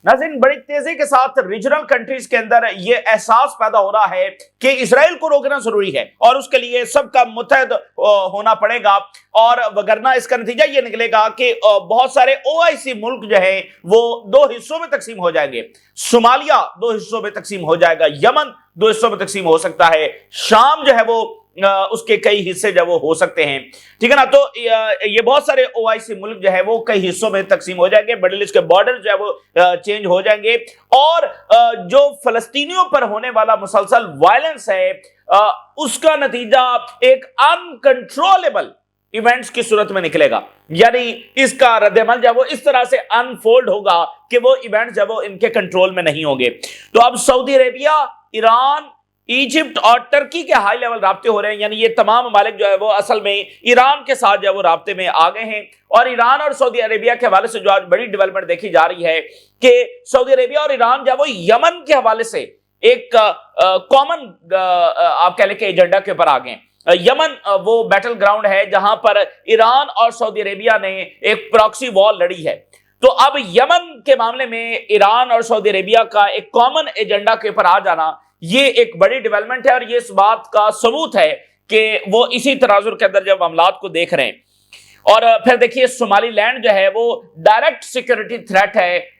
नाज़रीन, बड़ी तेजी के साथ रीजनल कंट्रीज के अंदर ये एहसास पैदा हो रहा है कि इजराइल को रोकना जरूरी है और उसके लिए सबका मुत्तहद होना पड़ेगा, और वगरना इसका नतीजा ये निकलेगा कि बहुत सारे ओआईसी मुल्क जो है वो दो हिस्सों में तकसीम हो जाएंगे। सोमालिया दो हिस्सों में तकसीम हो जाएगा, यमन दो हिस्सों में तकसीम हो सकता है, शाम जो है वो उसके कई हिस्से जो वो हो सकते हैं, ठीक है ना। तो ये बहुत सारे ओआईसी मुल्क जो है वो कई हिस्सों में तकसीम हो जाएंगे, मिडिल ईस्ट के बॉर्डर जो है वो चेंज हो जाएंगे, और जो फलस्तीनियों पर होने वाला मुसलसल वायलेंस है उसका नतीजा एक अनकंट्रोलेबल इवेंट्स की सूरत में निकलेगा। यानी इसका रद्दअमल जब वो इस तरह से अनफोल्ड होगा कि वो इवेंट्स जब वो इनके कंट्रोल में नहीं होंगे। तो अब सऊदी अरेबिया, ईरान, इजिप्ट और टर्की के हाई लेवल राब्ते हो रहे हैं, यानी ये तमाम ममालिक जो है वो असल में ईरान के साथ जो है वो राब्ते में आ गए हैं। और ईरान और सऊदी अरेबिया के हवाले से जो आज बड़ी डेवलपमेंट देखी जा रही है कि सऊदी अरेबिया और ईरान जो है वो यमन के हवाले से एक कॉमन आप कह लें कि एजेंडा के ऊपर आ गए। यमन वो बैटल ग्राउंड है जहां पर ईरान और सऊदी अरेबिया ने एक प्रॉक्सी वॉर लड़ी है। तो अब यमन के मामले में ईरान और सऊदी अरेबिया का एक कॉमन एजेंडा के ऊपर आ जाना ये एक बड़ी डेवलपमेंट है, और ये इस बात का सबूत है कि वो इसी तराजुर के अंदर जब मामलात को देख रहे हैं। और फिर देखिए सोमाली लैंड जो है वो डायरेक्ट सिक्योरिटी थ्रेट है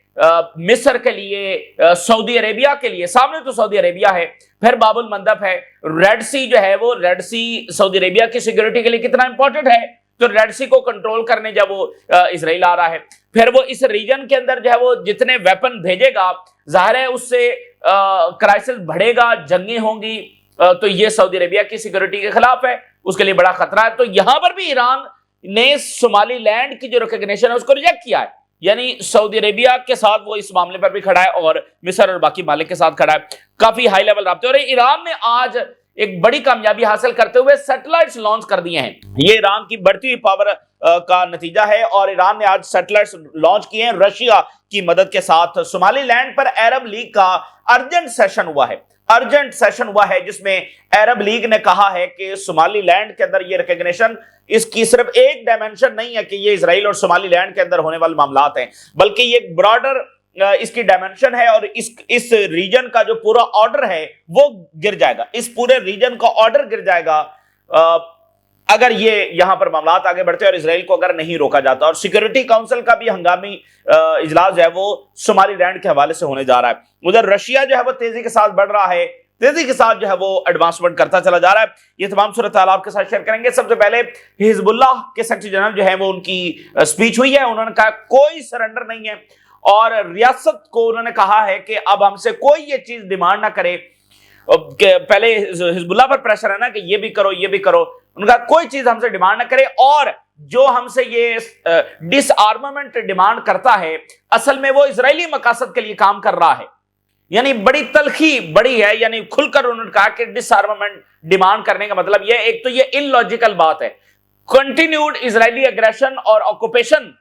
मिस्र के लिए, सऊदी अरेबिया के लिए। सामने तो सऊदी अरेबिया है, फिर बाबुल मंदब है, रेड सी जो है वो रेड सी सऊदी अरेबिया की सिक्योरिटी के लिए कितना इंपॉर्टेंट है, तो रेड सी को कंट्रोल करने जब वो इजराइल आ रहा है, फिर वो इस रीजन के अंदर जो है वो जितने वेपन भेजेगा जाहिर है उससे क्राइसिस बढ़ेगा, जंगें होंगी, तो ये सऊदी अरेबिया की सिक्योरिटी के खिलाफ है, उसके लिए बड़ा खतरा है। तो यहां पर भी ईरान ने सोमाली लैंड की जो रिकॉग्निशन है उसको रिजेक्ट किया है, यानी सऊदी अरेबिया के साथ वो इस मामले पर भी खड़ा है और मिस्र और बाकी मालिक के साथ खड़ा है। काफी हाई लेवल राब्ते। और ईरान ने आज एक बड़ी कामयाबी हासिल करते हुए सैटेलाइट्स लॉन्च कर दिए हैं। ये ईरान की बढ़ती हुई पावर का नतीजा है, और ईरान ने आज सैटेलाइट्स लॉन्च किए हैं रशिया की मदद के साथ। सोमाली लैंड पर अरब लीग का अर्जेंट सेशन हुआ है जिसमें अरब लीग ने कहा है कि सोमाली लैंड के अंदर ये रिकॉग्निशन, इसकी सिर्फ एक डायमेंशन नहीं है कि ये इजराइल और सोमाली लैंड के अंदर होने वाले मामलात हैं, बल्कि ये एक ब्रॉडर इसकी डायमेंशन है, और इस रीजन का जो पूरा ऑर्डर है वो गिर जाएगा, इस पूरे रीजन का ऑर्डर गिर जाएगा अगर ये यहां पर मामलात आगे बढ़ते और इजराइल को अगर नहीं रोका जाता। और सिक्योरिटी काउंसिल का भी हंगामी इजलास जो है वो सोमाली लैंड के हवाले से होने जा रहा है। उधर रशिया जो है वो तेजी के साथ बढ़ रहा है, तेजी के साथ जो है वो एडवांसमेंट करता चला जा रहा है। ये तमाम सूरत हाल आपके साथ शेयर करेंगे। सबसे पहले हिजबुल्लाह के सेक्रेटरी जनरल जो है वो उनकी स्पीच हुई है, उन्होंने कहा कोई सरेंडर नहीं है, और रियासत को उन्होंने कहा है कि अब हमसे कोई ये चीज डिमांड ना करे। पहले हिजबुल्लाह पर प्रेशर है ना कि ये भी करो ये भी करो, उनका कोई चीज हमसे डिमांड ना करे, और जो हमसे ये डिसआर्मामेंट डिमांड करता है असल में वो इजरायली मकासद के लिए काम कर रहा है। यानी बड़ी तलखी बड़ी है, यानी खुलकर उन्होंने कहा कि डिसआर्मामेंट डिमांड करने का मतलब ये, एक तो ये इलॉजिकल बात है, कंटिन्यूड इजरायली एग्रेशन और ऑक्यूपेशन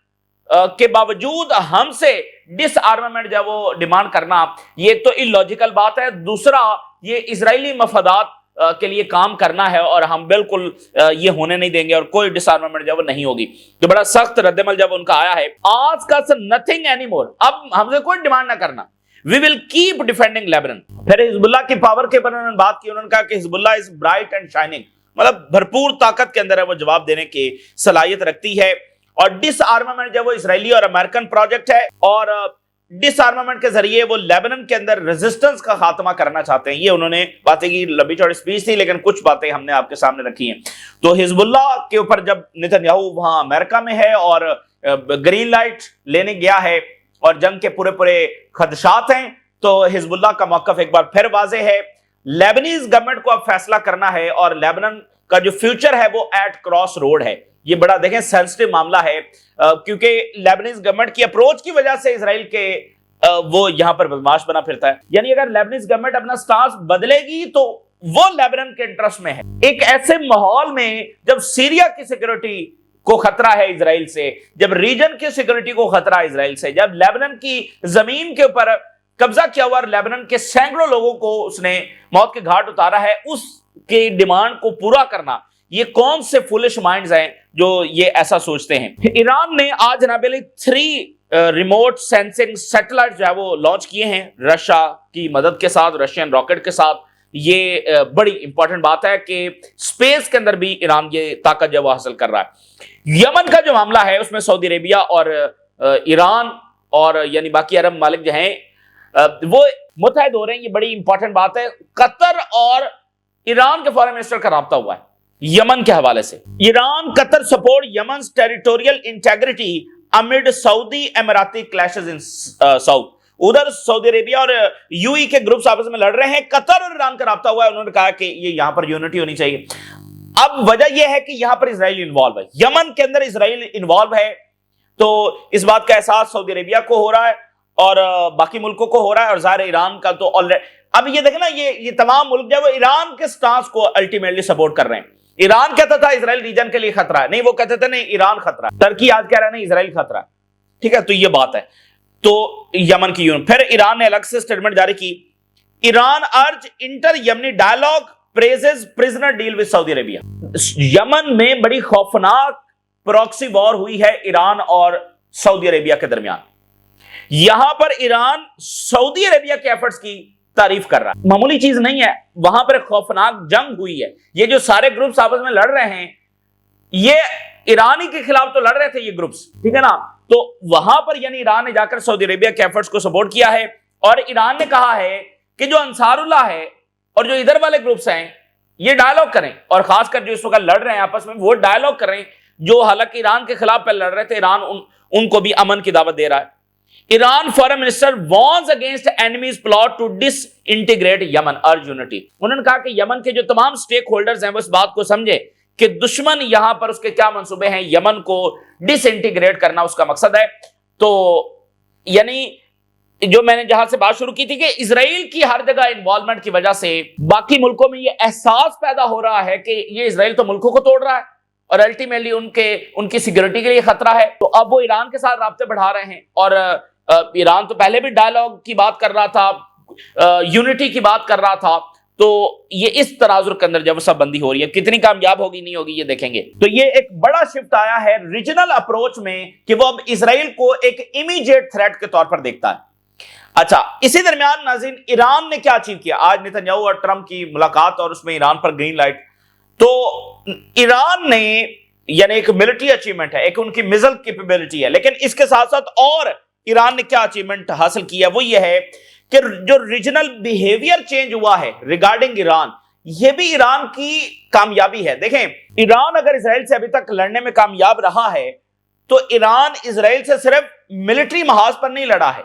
के बावजूद हमसे डिसआर्मामेंट जब वो डिमांड करना, ये तो इलॉजिकल बात है। दूसरा, ये इजरायली मफादात के लिए काम करना है, और हम बिल्कुल ये होने नहीं देंगे, और कोई डिसआर्मामेंट जब नहीं होगी। तो बड़ा सख्त रद्दमल जब उनका आया है, आज का नथिंग एनीमोर, अब हमसे कोई डिमांड ना करना, we will keep defending Lebanon. फिर हिजबुल्लाह की पावर के बारे में बात की, उन्होंने कहा कि Hezbollah is bright and shining, मतलब भरपूर ताकत के अंदर है वो जवाब देने की सलाहियत रखती है। और डिसआर्मामेंट जो वो इजरायली और अमेरिकन प्रोजेक्ट है, और डिसआर्मामेंट के जरिए वो लेबनान के अंदर रेजिस्टेंस का खात्मा करना चाहते हैं। ये उन्होंने बातें की, लंबी चौड़ी स्पीच थी, लेकिन कुछ बातें हमने आपके सामने रखी हैं। तो हिजबुल्लाह के ऊपर जब नेतन्याहू वहां अमेरिका में है और ग्रीन लाइट लेने गया है और जंग के पूरे पूरे खदशात हैं, तो हिजबुल्लाह का मौकफ एक बार फिर वाजे है। लेबनीज गवर्नमेंट को अब फैसला करना है, और लेबनान का जो फ्यूचर है वो एट क्रॉस रोड है। ये बड़ा देखें सेंसिटिव मामला है, क्योंकि लेबनीज गवर्नमेंट की अप्रोच की वजह से इजराइल के वो यहां पर बदमाश बना फिरता है। यानी अगर लेबनीज गवर्नमेंट अपना स्टांस बदलेगी तो वो लेबनान के इंटरेस्ट में है। एक ऐसे माहौल में जब सीरिया की सिक्योरिटी को खतरा है इजराइल से, जब रीजन की सिक्योरिटी को खतरा है इजराइल से, जब लेबनान की जमीन के ऊपर कब्जा किया हुआ लेबनान के सैकड़ों लोगों को उसने मौत के घाट उतारा है, उसके डिमांड को पूरा करना, ये कौन से फुलिश माइंड्स हैं जो ये ऐसा सोचते हैं। ईरान ने आज जनाब 3 रिमोट सेंसिंग सैटेलाइट जो है वो लॉन्च किए हैं रशिया की मदद के साथ, रशियन रॉकेट के साथ। ये बड़ी इंपॉर्टेंट बात है कि स्पेस के अंदर भी ईरान ये ताकत जो हासिल कर रहा है। यमन का जो मामला है उसमें सऊदी अरेबिया और ईरान और यानी बाकी अरब मालिक जो हैं वो मुतहद हो रहे हैं। ये बड़ी इंपॉर्टेंट बात है। कतर और ईरान के फॉरेन मिनिस्टर का राब्ता हुआ है यमन के हवाले से। Iran Qatar support Yemen's territorial integrity amid Saudi Emirati clashes in south. उधर सऊदी अरेबिया और यूई के ग्रुप्स आपस में लड़ रहे हैं, कतर और ईरान का राब्ता हुआ है। उन्होंने कहा कि ये यहां पर यूनिटी होनी चाहिए। अब वजह यह है कि यहां पर इजराइल इन्वॉल्व है, यमन के अंदर इजराइल इन्वॉल्व है, तो इस बात का एहसास सऊदी अरेबिया को हो रहा है और बाकी मुल्कों को हो रहा है। और ज़ाहिर ईरान का तो ऑलरेडी अब ये देखें ना, ये तमाम मुल्क जो है वो ईरान के स्टांस को अल्टीमेटली सपोर्ट कर रहे हैं। ईरान कहता था इजराइल रीजन के लिए खतरा है, नहीं वो कहते थे नहीं ईरान खतरा है। टर्की आज कह रहा है नहीं इजराइल खतरा है। ठीक है, तो ये बात है। तो यमन की यूनिट, फिर ईरान ने अलग से स्टेटमेंट जारी की। Iran urges inter Yemeni dialogue praises prisoner deal with Saudi Arabia. Yemen में बड़ी खौफनाक प्रॉक्सी वॉर हुई है ईरान और सऊदी अरेबिया के दरमियान। यहां पर ईरान सऊदी अरेबिया के एफर्ट्स की तारीफ कर रहा है, मामूली चीज नहीं है। वहां पर खौफनाक जंग हुई है। ये जो सारे ग्रुप्स आपस में लड़ रहे हैं, ये ईरानी के खिलाफ तो लड़ रहे थे ये ग्रुप्स, ठीक है ना। तो वहां पर यानी ईरान ने जाकर सऊदी अरेबिया के एफर्ट्स को सपोर्ट किया है और ईरान ने कहा है कि जो अंसारुल्लाह है और जो इधर वाले ग्रुप्स हैं ये डायलॉग करें, और खासकर जो इस वक्त लड़ रहे हैं आपस में वो डायलॉग करें। जो हालांकि ईरान के खिलाफ पहले लड़ रहे थे, ईरान उनको भी अमन की दावत दे रहा है। Iran foreign minister warns against enemies plot to disintegrate Yemen, urges unity. उन्होंने कहा कि यमन के जो तमाम स्टेक होल्डर्स हैं वो इस बात को समझे कि दुश्मन यहां पर उसके क्या मंसूबे हैं, यमन को डिसइंटीग्रेट करना उसका मकसद है। तो यानी जो मैंने जहां से बात शुरू की थी कि इजराइल की हर जगह इन्वॉल्वमेंट की वजह से बाकी मुल्कों में यह एहसास पैदा हो रहा है कि ये इजराइल तो मुल्कों को तोड़ रहा है और अल्टीमेटली उनकी सिक्योरिटी के लिए खतरा है। तो अब वो ईरान के साथ राब्ते बढ़ा रहे हैं और ईरान तो पहले भी डायलॉग की बात कर रहा था, यूनिटी की बात कर रहा था। तो ये इस तराजुर के अंदर जब सब बंदी हो रही है, कितनी कामयाब होगी नहीं होगी ये देखेंगे। तो ये एक बड़ा शिफ्ट आया है रीजनल अप्रोच में कि वो अब इजराइल को एक इमीडिएट थ्रेट के तौर पर देखता है। अच्छा, इसी दरमियान नाज़रीन ईरान ने क्या अचीव किया। आज नेतन्याहू और ट्रंप की मुलाकात और उसमें ईरान पर ग्रीन लाइट। तो ईरान ने यानी एक मिलिट्री अचीवमेंट है, एक उनकी मिसाइल कैपेबिलिटी है, लेकिन इसके साथ साथ और ईरान ने क्या अचीवमेंट हासिल किया वो ये है कि जो रीजनल बिहेवियर चेंज हुआ है रिगार्डिंग ईरान, ये भी ईरान की कामयाबी है। देखें, ईरान अगर इजराइल से अभी तक लड़ने में कामयाब रहा है तो ईरान इजराइल से सिर्फ मिलिट्री महाज पर नहीं लड़ा है,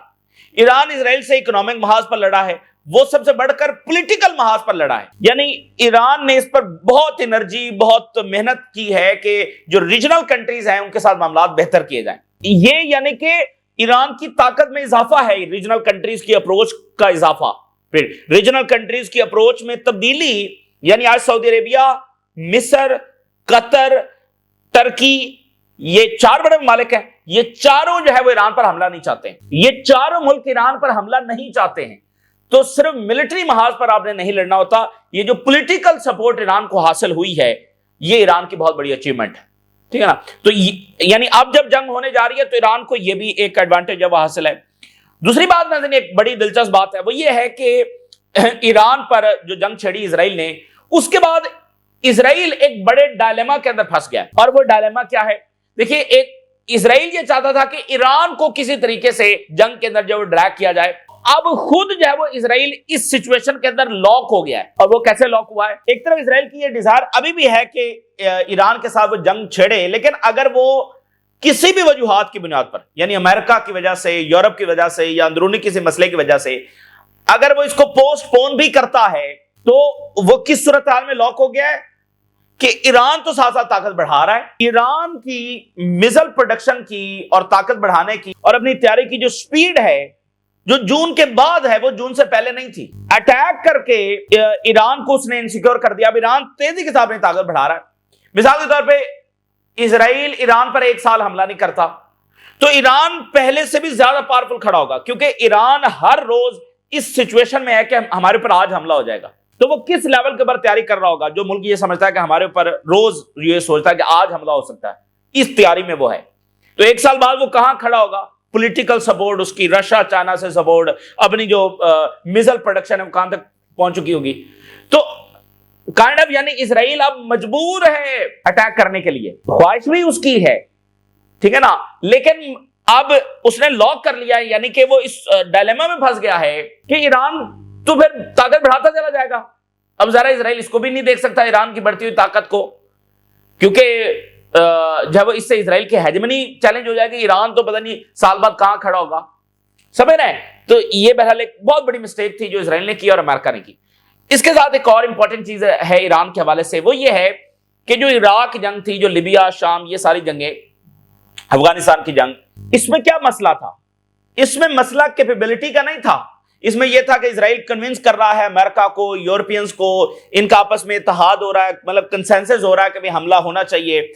ईरान इजराइल से इकोनॉमिक महाज पर लड़ा है, वो सबसे बढ़कर पॉलिटिकल महाज पर लड़ा है। यानी ईरान ने इस पर बहुत एनर्जी, बहुत मेहनत की है कि जो रीजनल कंट्रीज हैं उनके साथ मामला बेहतर किए जाएं। ये यानी कि ईरान की ताकत में इजाफा है, रीजनल कंट्रीज की अप्रोच का इजाफा, फिर रीजनल कंट्रीज की अप्रोच में तब्दीली। यानी आज सऊदी अरेबिया, मिस्र, कतर, टर्की, ये चार बड़े मालिक हैं, ये चारों जो है वो ईरान पर हमला नहीं चाहते हैं। ये चारों मुल्क ईरान पर हमला नहीं चाहते हैं। तो सिर्फ मिलिट्री महाज पर आपने नहीं लड़ना होता, ये जो पॉलिटिकल सपोर्ट ईरान को हासिल हुई है ये ईरान की बहुत बड़ी अचीवमेंट है, ठीक है ना। तो यानी अब जब जंग होने जा रही है तो ईरान को ये भी एक एडवांटेज अब हासिल है। दूसरी बात में एक बड़ी दिलचस्प बात है वो ये है कि ईरान पर जो जंग छेड़ी इजराइल ने, उसके बाद इजराइल एक बड़े डायलेमा के अंदर फंस गया। और वो डायलेमा क्या है, देखिए, एक इजराइल ये चाहता था कि ईरान को किसी तरीके से जंग के अंदर जो ड्रैग किया जाए। अब खुद जो है वो इजराइल इस सिचुएशन के अंदर लॉक हो गया है। और वो कैसे लॉक हुआ है, एक तरफ इजराइल की ये डिजायर अभी भी है कि ईरान के साथ वो जंग छेड़े, लेकिन अगर वो किसी भी वजूहात की बुनियाद पर, यानी अमेरिका की वजह से, यूरोप की वजह से या अंदरूनी किसी मसले की वजह से अगर वो इसको पोस्टपोन भी करता है, तो वो किस सूरत हाल में लॉक हो गया है कि ईरान तो साथ साथ ताकत बढ़ा रहा है। ईरान की मिसाइल प्रोडक्शन की और ताकत बढ़ाने की और अपनी तैयारी की जो स्पीड है, जो जून के बाद है, वो जून से पहले नहीं थी। अटैक करके ईरान को उसने इनसिक्योर कर दिया। अब ईरान तेजी के साथ अपनी ताकत बढ़ा रहा है। मिसाल के तौर पे इजराइल ईरान पर एक साल हमला नहीं करता तो ईरान पहले से भी ज्यादा पावरफुल खड़ा होगा, क्योंकि ईरान हर रोज इस सिचुएशन में है कि हमारे ऊपर आज हमला हो जाएगा। तो वो किस लेवल के ऊपर तैयारी कर रहा होगा। जो मुल्क ये समझता है कि हमारे ऊपर रोज ये सोचता है कि आज हमला हो सकता है, इस तैयारी में वो है। तो एक साल बाद वो कहां खड़ा होगा, पॉलिटिकल सपोर्ट, उसकी रशिया चाइना से सपोर्ट, अपनी जो मिसाइल प्रोडक्शन है वो कहां तक पहुंच चुकी होगी। तो काइंड ऑफ यानी इजराइल अब मजबूर है अटैक करने के लिए, ख्वाहिश भी उसकी है, ठीक है ना, लेकिन अब उसने लॉक कर लिया है, यानी कि वो इस डायलेमा में फंस गया है कि ईरान तो फिर ताकत बढ़ाता चला जाएगा। अब जरा इजराइल इसको भी नहीं देख सकता ईरान की बढ़ती हुई ताकत को, क्योंकि जब इससे इजराइल की हेजेमनी चैलेंज हो जाएगी, ईरान तो पता नहीं साल बाद कहां खड़ा होगा, समझ रहे हैं। तो ये बहरहाल एक बहुत बड़ी मिस्टेक थी जो इजराइल ने की और अमेरिका ने की। इसके साथ एक और इंपॉर्टेंट चीज है ईरान के हवाले से, वो ये है कि जो इराक जंग थी, जो लिबिया, शाम, ये सारी जंगें, अफगानिस्तान की जंग, इसमें क्या मसला था? इसमें मसला कैपेबिलिटी का नहीं था, इसमें यह था कि इजराइल कन्विंस कर रहा है अमेरिका को, यूरोपियंस को, इनका आपस में इत्तेहाद हो रहा है, मतलब कंसेंसस हो रहा है कि भाई हमला होना चाहिए।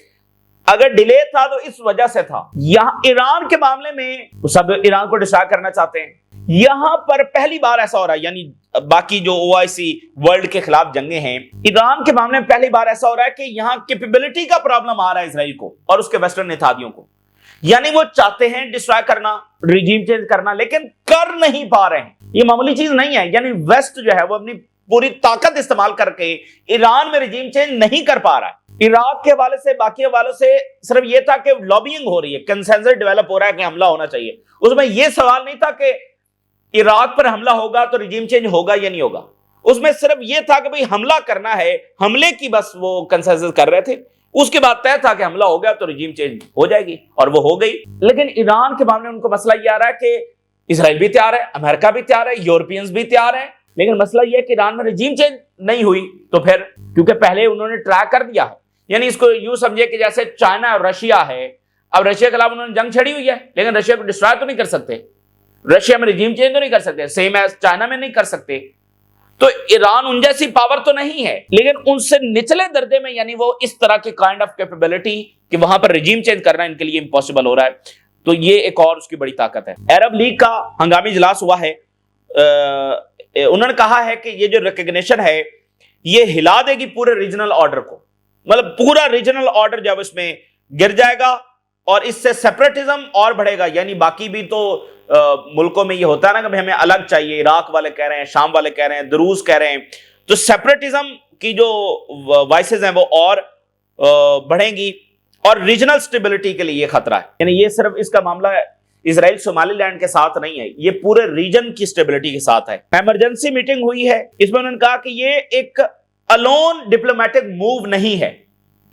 अगर डिले था तो इस वजह से था। यहां ईरान के मामले में सब ईरान को डिस्ट्रैक्ट करना चाहते हैं, यहां पर पहली बार ऐसा हो रहा है, यानी बाकी जो ओआईसी वर्ल्ड के खिलाफ जंगे हैं, ईरान के मामले में पहली बार ऐसा हो रहा है कि यहां कैपेबिलिटी का प्रॉब्लम आ रहा है इजराइल को और उसके वेस्टर्न इत्तेहादियों को। यानी वो चाहते हैं डिस्ट्रॉय करना, रिजीम चेंज करना, लेकिन कर नहीं पा रहे हैं। ये मामूली चीज नहीं है, यानी वेस्ट जो है वो अपनी पूरी ताकत इस्तेमाल करके ईरान में रिजीम चेंज नहीं कर पा रहा है। इराक के हवाले से, बाकी हवालों से सिर्फ ये था कि लॉबिंग हो रही है, कंसेंसस डेवलप हो रहा है कि हमला होना चाहिए। उसमें यह सवाल नहीं था कि इराक पर हमला होगा तो रिजीम चेंज होगा या नहीं होगा, उसमें सिर्फ यह था कि भाई हमला करना है, हमले की बस वो कंसेंसस कर रहे थे। उसके बाद तय था कि हमला हो गया तो रिजीम चेंज हो जाएगी, और वो हो गई। लेकिन ईरान के मामले में उनको मसला यह आ रहा है कि इजराइल भी तैयार है, अमेरिका भी तैयार है, यूरोपियंस भी तैयार है, लेकिन मसला यह है कि ईरान में रिजीम चेंज नहीं हुई तो फिर, क्योंकि पहले उन्होंने ट्राई कर दिया है, यानी इसको यूं समझिए कि जैसे चाइना और रशिया है, अब रशिया के खिलाफ उन्होंने जंग छड़ी हुई है, लेकिन रशिया को डिस्ट्रॉय तो नहीं कर सकते, रशिया में रिजीम चेंज तो नहीं कर सकते, सेम एज चाइना में नहीं कर सकते। तो ईरान उन जैसी पावर तो नहीं है, लेकिन उनसे निचले दर्जे में, यानी वो इस तरह की काइंड ऑफ कैपेबिलिटी कि वहां पर रिजीम चेंज करना इनके लिए इंपॉसिबल हो रहा है। तो ये एक और उसकी बड़ी ताकत है। अरब लीग का हंगामी इजलास हुआ है, उन्होंने कहा है कि ये जो रिकग्निशन है ये हिला देगी पूरे रीजनल ऑर्डर को, मतलब पूरा रीजनल ऑर्डर जब इसमें गिर जाएगा और इससे सेपरेटिज्म और बढ़ेगा। यानी बाकी भी तो मुल्कों में ये होता है ना कि हमें अलग चाहिए, इराक वाले कह रहे हैं, शाम वाले कह रहे हैं, दरूज कह रहे हैं, तो सेपरेटिज्म की जो वॉइसेस हैं वो और बढ़ेंगी और रीजनल स्टेबिलिटी के लिए ये खतरा है। यानी ये सिर्फ इसका मामला इजराइल सोमालीलैंड के साथ नहीं है, ये पूरे रीजन की स्टेबिलिटी के साथ है। इमरजेंसी मीटिंग हुई है, इसमें उन्होंने कहा कि ये एक अलोन डिप्लोमेटिक मूव नहीं है,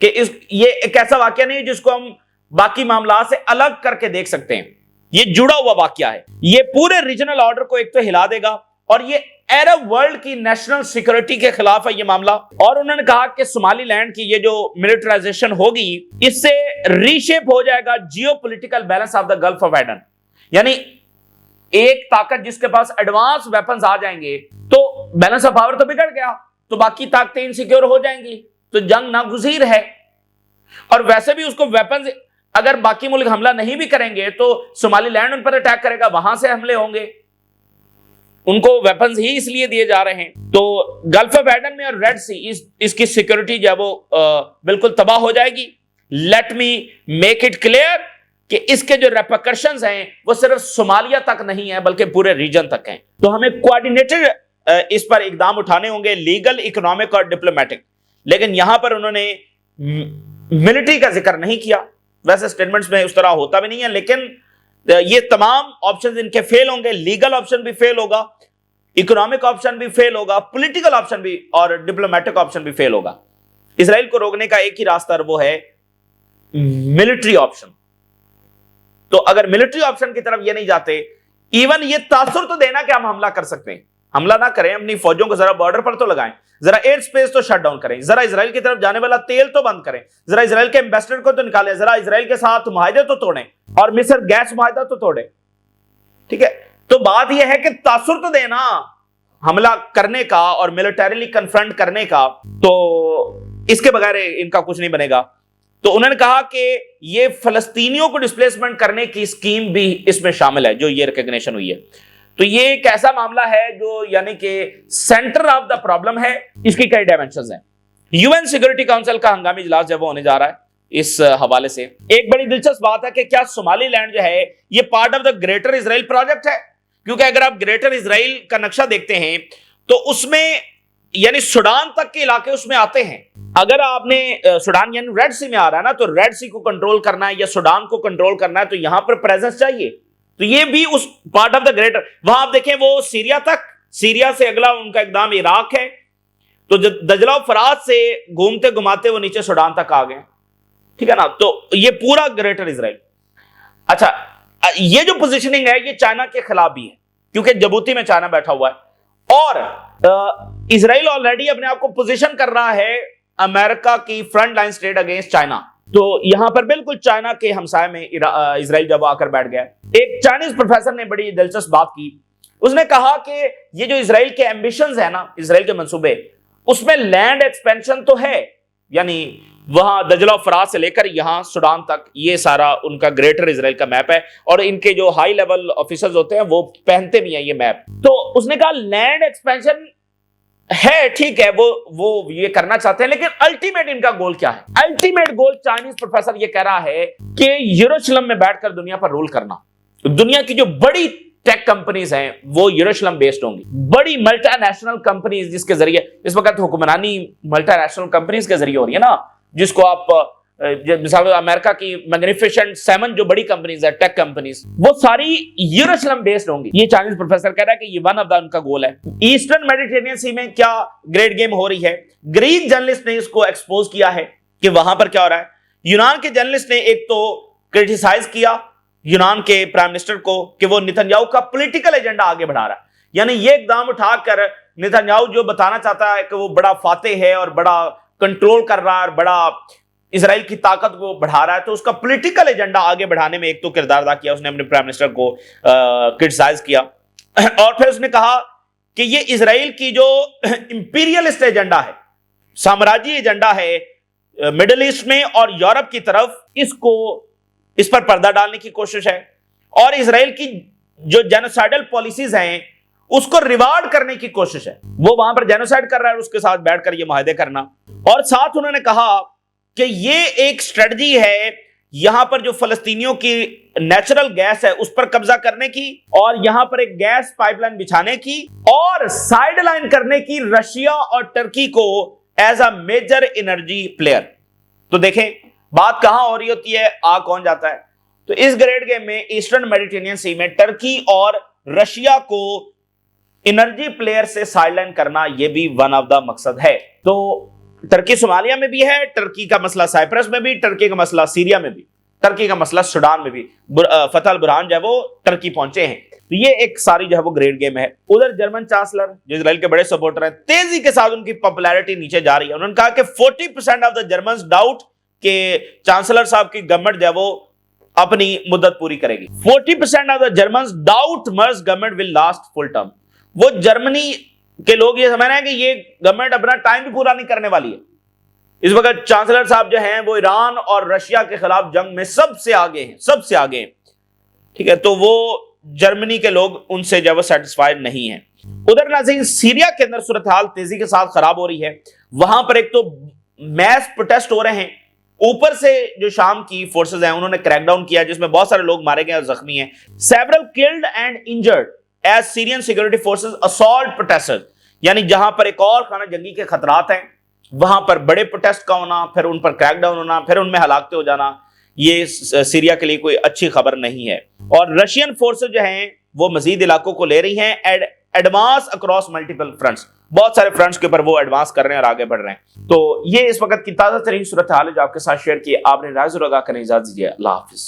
कि ये एक ऐसा वाकया नहीं है जिसको हम बाकी मामला से अलग करके देख सकते हैं, ये जुड़ा हुआ वाकया है। ये पूरे रीजनल ऑर्डर को एक तो हिला देगा और ये अरब वर्ल्ड की नेशनल सिक्योरिटी के खिलाफ है ये मामला। और उन्होंने कहा कि सोमालीलैंड की ये जो मिलिटराइजेशन होगी इससे रीशेप हो जाएगा geopolitical balance of the gulf of Aden. यानी एक ताकत जिसके पास एडवांस वेपन्स आ जाएंगे तो बैलेंस ऑफ पावर तो बिगड़ गया, तो बाकी ताकतें इनसिक्योर हो जाएंगी, तो जंग नागुज़ीर है। और वैसे भी उसको वेपन्स, अगर बाकी मुल्क हमला नहीं भी करेंगे तो सोमालीलैंड उन पर अटैक करेगा, वहां से हमले होंगे, उनको वेपन्स ही इसलिए दिए जा रहे हैं। तो गल्फ ऑफ एडन में और रेड सी इसकी सिक्योरिटी जो है वो बिल्कुल तबाह हो जाएगी। Let me make it clear कि इसके जो रेपरकशंस हैं वो सिर्फ सोमालिया तक नहीं है बल्कि पूरे रीजन तक हैं। तो हमें कोऑर्डिनेटेड इस पर इकदाम उठाने होंगे, लीगल, इकोनॉमिक और डिप्लोमेटिक। लेकिन यहां पर उन्होंने मिलिट्री का जिक्र नहीं किया, वैसे स्टेटमेंट्स में उस तरह होता भी नहीं है, लेकिन ये तमाम ऑप्शंस इनके फेल होंगे। लीगल ऑप्शन भी फेल होगा, इकोनॉमिक ऑप्शन भी फेल होगा, पॉलिटिकल ऑप्शन भी और डिप्लोमेटिक ऑप्शन भी फेल होगा। इजराइल को रोकने का एक ही रास्ता वो है मिलिट्री ऑप्शन। तो अगर मिलिट्री ऑप्शन की तरफ ये नहीं जाते, इवन ये तासुर तो देना कि हम हमला कर सकते हैं, हमला ना करें, अपनी फौजों को जरा बॉर्डर पर तो लगाएं, जरा एयर स्पेस तो शट डाउन करें, जरा इजराइल की तरफ जाने वाला तेल तो बंद करें, जरा इजराइल के एम्बेसडर को तो निकालें, जरा इजराइल के साथ मुआहदे तो तोड़ें और मिस्र गैस मुआहदा तो तोड़ें। ठीक है, तो बात यह है कि तासुर तो देना हमला करने का और मिलिटरीली कन्फ्रंट करने का, तो इसके बगैर इनका कुछ नहीं बनेगा। तो उन्होंने कहा कि ये फलस्तीनियों को डिस्प्लेसमेंट करने की स्कीम भी इसमें शामिल है जो ये रिकग्निशन हुई है। तो ये एक ऐसा मामला है जो यानी कि सेंटर ऑफ द प्रॉब्लम है, इसकी कई डायमेंशंस हैं। यूएन सिक्योरिटी काउंसिल का हंगामी इजलास जब होने जा रहा है, اس حوالے سے ایک بڑی دلچسپ بات ہے کہ کیا صومالی لینڈ جو ہے یہ part of the greater Israel project ہے؟ کیونکہ اگر آپ گریٹر اسرائیل کا نقشہ دیکھتے ہیں تو اس میں یعنی سوڈان تک کے علاقے اس میں آتے ہیں. اگر آپ نے سوڈان یعنی ریڈ سی میں آ رہا ہے نا، تو ریڈ سی کو کنٹرول کرنا ہے یا سوڈان کو کنٹرول کرنا ہے تو یہاں پر پریزنس چاہیے. تو یہ بھی اس پارٹ آف دا گریٹر. وہاں آپ دیکھیں وہ سیریا تک، سیریا سے اگلا ان کا اقدام عراق ہے، تو دجلہ و فرات سے گھومتے گھماتے وہ نیچے سوڈان تک آ گئے. ٹھیک ہے نا، تو یہ پورا گریٹر اسرائیل. اچھا، یہ جو پوزیشننگ ہے یہ چائنا کے خلاف بھی ہے کیونکہ جبوتی میں چائنا بیٹھا ہوا ہے اور اسرائیل آلریڈی اپنے آپ کو پوزیشن کر رہا ہے امریکہ کی front line state against China. تو یہاں پر بالکل چائنا کے ہمسائے میں اسرائیل جب آ کر بیٹھ گیا. ایک چائنیز پروفیسر نے بڑی دلچسپ بات کی. اس نے کہا کہ یہ جو اسرائیل کے ایمبیشنز ہیں نا، اسرائیل کے منصوبے، اس میں لینڈ ایکسپینشن تو ہے، یعنی وہاں دجلہ و فرات سے لے کر یہاں سوڈان تک یہ سارا ان کا گریٹر اسرائیل کا میپ ہے اور ان کے جو ہائی لیول آفیسرز ہوتے ہیں وہ پہنتے بھی ہیں یہ میپ. تو اس نے کہا لینڈ ایکسپینشن ہے، ٹھیک ہے، وہ یہ کرنا چاہتے ہیں، لیکن الٹیمیٹ ان کا گول کیا ہے؟ الٹیمیٹ گول چائنیز پروفیسر یہ کہہ رہا ہے کہ یروشلم میں بیٹھ کر دنیا پر رول کرنا. دنیا کی جو بڑی ٹیک کمپنیز ہیں وہ یروشلم بیسڈ ہوں گی. بڑی ملٹی نیشنل کمپنیز جس کے ذریعے اس وقت حکمرانی ملٹی نیشنل کمپنیز کے ذریعے ہو رہی ہے نا، جس کو آپ مثال امریکہ کی میگنیفیسنٹ 7 جو بڑی کمپنیز ہے ٹیک کمپنیز، وہ ساری یروشلم بیسڈ ہوں گی. یہ چائنیز پروفیسر کہہ رہا ہے کہ یہ ون آف دا ان کا گول ہے. ایسٹرن میڈیٹرینین سی میں کیا گریٹ گیم ہو رہی ہے؟ گریک جرنلسٹ نے اس کو ایکسپوز کیا ہے کہ وہاں پر کیا ہو رہا ہے. یونان کے جرنلسٹ نے ایک تو کرٹیسائز کیا یونان کے پرائم منسٹر کو کہ وہ نتنیاہو کا پولیٹیکل ایجنڈا آگے بڑھا رہا ہے. یعنی یہ اقدام اٹھا کر نتنیاہو جو بتانا چاہتا ہے کہ وہ بڑا فاتح ہے اور بڑا کنٹرول کر رہا ہے اور بڑا اسرائیل کی طاقت کو بڑھا رہا ہے، تو اس کا پولیٹیکل ایجنڈا آگے بڑھانے میں ایک تو کردار ادا کیا. اس نے اپنے پرائم منسٹر کو کرٹیسائز کیا اور پھر اس نے کہا کہ یہ اسرائیل کی جو امپیریلسٹ ایجنڈا ہے، سامراجی ایجنڈا ہے مڈل ایسٹ میں اور یورپ کی طرف، اس پر پردہ ڈالنے کی کوشش ہے اور اسرائیل کی جو جینوسائیڈل پالیسیز ہیں اس کو ریوارڈ کرنے کی کوشش ہے. وہ وہاں پر جینوسائیڈ کر رہا ہے اور اس کے ساتھ بیٹھ کر یہ معاہدے کرنا. اور ساتھ انہوں نے کہا کہ یہ ایک سٹریٹجی ہے یہاں پر جو فلسطینیوں کی نیچرل گیس ہے اس پر قبضہ کرنے کی اور یہاں پر ایک گیس پائپ لائن بچھانے کی اور سائیڈ لائن کرنے کی رشیا اور ٹرکی کو as a major energy player. تو دیکھیں بات کہاں ہو رہی ہوتی ہے، آ کون جاتا ہے. تو اس گریڈ گیم میں ایسٹرن میڈیٹرینین سی میں ٹرکی اور رشیا کو انرجی پلیئر سے سائیڈ لائن کرنا یہ بھی ون آف دا مقصد ہے. تو ٹرکی صومالیہ میں بھی ہے، ٹرکی کا مسئلہ سائپرس میں بھی، ٹرکی کا مسئلہ سیریا میں بھی، ٹرکی کا مسئلہ سوڈان میں بھی. فتح البرہان جو ہے وہ ٹرکی پہنچے ہیں. تو یہ ایک ساری جو ہے وہ گریڈ گیم ہے. ادھر جرمن چانسلر جو اسرائیل کے بڑے سپورٹر ہیں، تیزی کے ساتھ ان کی پاپولیرٹی نیچے جا رہی ہے. انہوں نے کہا کہ 40% آف دا جرمنز ڈاؤٹ کہ چانسلر صاحب کی گورنمنٹ جو ہے وہ اپنی مدت پوری کرے گی. 40% of the Germans doubt Merz government will last full term. وہ جرمنی کے لوگ یہ سمجھ رہے ہیں کہ یہ گورنمنٹ اپنا ٹائم بھی پورا نہیں کرنے والی ہے. اس وقت چانسلر صاحب جو ہیں وہ ایران اور رشیا کے خلاف جنگ میں سب سے آگے ہیں. ٹھیک ہے، تو وہ جرمنی کے لوگ ان سے جو ہے سیٹسفائیڈ نہیں ہیں. ادھر ناظرین سیریا کے اندر صورتحال تیزی کے ساتھ خراب ہو رہی ہے. وہاں پر ایک تو میس پروٹیسٹ ہو رہے ہیں، اوپر سے جو شام کی فورسز ہیں انہوں نے کریک ڈاؤن کیا جس میں بہت سارے لوگ مارے گئے اور زخمی ہیں. Several killed and injured as Syrian security forces assault protesters. یعنی جہاں پر ایک اور خانہ جنگی کے خطرات ہیں وہاں پر بڑے پروٹیسٹ کا ہونا، پھر ان پر کریک ڈاؤن ہونا، پھر ان میں ہلاکتیں ہو جانا، یہ سیریا کے لیے کوئی اچھی خبر نہیں ہے. اور رشین فورسز جو ہیں وہ مزید علاقوں کو لے رہی ہیں ایڈوانس اکراس ملٹیپل فرنٹس. بہت سارے فرنٹس کے اوپر وہ ایڈوانس کر رہے ہیں اور آگے بڑھ رہے ہیں. تو یہ اس وقت کی تازہ ترین صورتحال ہے جو آپ کے ساتھ شیئر کی. آپ نے رائے ضرور ادا کریں. اجازت دیجیے. اللہ حافظ.